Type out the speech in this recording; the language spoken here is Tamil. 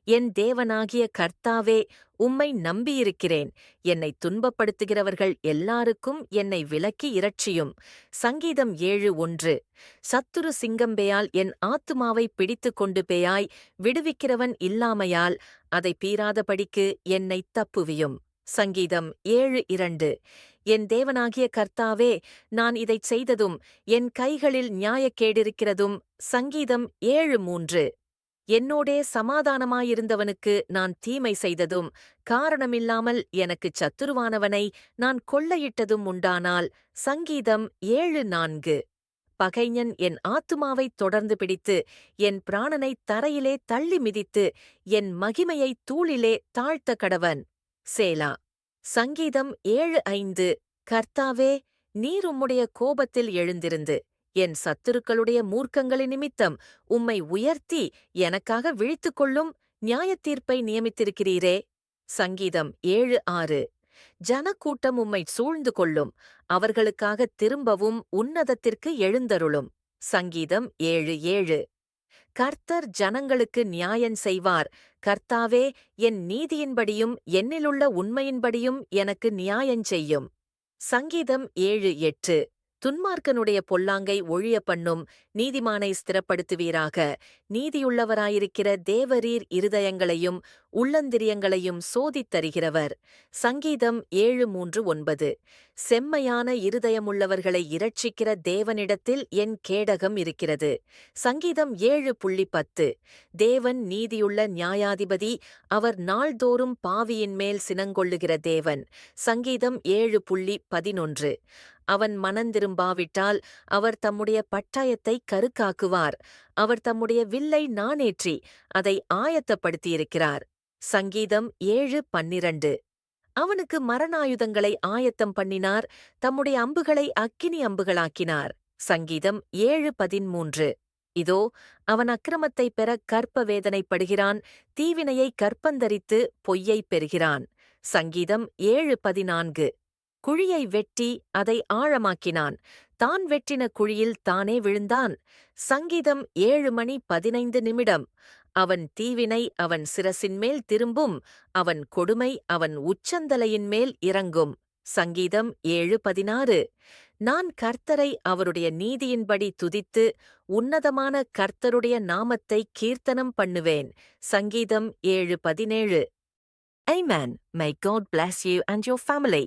என் தேவனாகிய கர்த்தாவே, உம்மை நம்பியிருக்கிறேன். என்னை துன்பப்படுத்துகிறவர்கள் எல்லாருக்கும் என்னை விலக்கி இரட்சியும். சங்கீதம் 7:1. சத்துரு சிங்கம்பேயால் என் ஆத்துமாவை பிடித்துக் கொண்டு பேயாய் விடுவிக்கிறவன் இல்லாமையால் அதை பீறாதபடிக்கு என்னைத் தப்புவியும். சங்கீதம் 7:2. என் தேவனாகிய கர்த்தாவே, நான் இதைச் செய்ததும் என் கைகளில் நியாயக்கேடிருக்கிறதும். சங்கீதம் 7:3. என்னோடே சமாதானமாயிருந்தவனுக்கு நான் தீமை செய்ததும் காரணமில்லாமல் எனக்குச் சத்துருவானவனை நான் கொள்ளையிட்டதும் உண்டானால். சங்கீதம் 7:4. பகைஞன் என் ஆத்துமாவைத் தொடர்ந்து பிடித்து என் பிராணனைத் தரையிலே தள்ளி மிதித்து என் மகிமையைத் தூளிலே தாழ்த்த கடவன். சேலா. சங்கீதம் 7:5. கர்த்தாவே, நீர் உம்முடைய கோபத்தில் எழுந்திருந்து என் சத்துருக்களுடைய மூர்க்கங்களின் நிமித்தம் உம்மை உயர்த்தி எனக்காக விழித்துக்கொள்ளும் நியாயத்தீர்ப்பை நியமித்திருக்கிறீரே. சங்கீதம் 7:6. ஜனக்கூட்டம் உம்மை சூழ்ந்து கொள்ளும், அவர்களுக்காகத் திரும்பவும் உன்னதத்திற்கு எழுந்தருளும். சங்கீதம் 7:7. கர்த்தர் ஜனங்களுக்கு நியாயம் செய்வார். கர்த்தாவே, என் நீதியின்படியும் என்னிலுள்ள உண்மையின்படியும் எனக்கு நியாயஞ்செய்யும். சங்கீதம் 7:8. துன்மார்க்கனுடைய பொல்லாங்கை ஒழிய பண்ணும், நீதிமானை ஸ்திரப்படுத்துவீராக. நீதியுள்ளவராயிருக்கிற தேவரீர் இருதயங்களையும் உள்ளந்திரியங்களையும் சோதித்தறிகிறவர். சங்கீதம் 7:3-9. செம்மையான இருதயமுள்ளவர்களை இரட்சிக்கிற தேவனிடத்தில் என் கேடகம் இருக்கிறது. சங்கீதம் 7:10. தேவன் நீதியுள்ள நியாயாதிபதி, அவர் நாள்தோறும் பாவியின்மேல் சினங்கொள்ளுகிற தேவன். சங்கீதம் 7:11. அவன் மனந்திரும்பாவிட்டால் அவர் தம்முடைய பட்டயத்தைக் கருக்காக்குவார். அவர் தம்முடைய வில்லை நாணேற்றி அதை ஆயத்தப்படுத்தியிருக்கிறார். சங்கீதம் 7:12. அவனுக்கு மரணாயுதங்களை ஆயத்தம் பண்ணினார், தம்முடைய அம்புகளை அக்கினி அம்புகளாக்கினார். சங்கீதம் 7:13. இதோ, அவன் அக்கிரமத்தைப் பெற கர்ப்ப வேதனைப்படுகிறான், தீவினையை கற்பந்தரித்து பொய்யைப் பெறுகிறான். சங்கீதம் 7:14. குழியை வெட்டி அதை ஆழமாக்கினான், தான் வெட்டின குழியில் தானே விழுந்தான். சங்கீதம் 7:15. அவன் தீவினை அவன் சிரசின்மேல் திரும்பும், அவன் கொடுமை அவன் உச்சந்தலையின்மேல் இறங்கும். சங்கீதம் 7:16. நான் கர்த்தரை அவருடைய நீதியின்படி துதித்து உன்னதமான கர்த்தருடைய நாமத்தை கீர்த்தனம் பண்ணுவேன். சங்கீதம் 7:17. Amen. May God bless you and your family.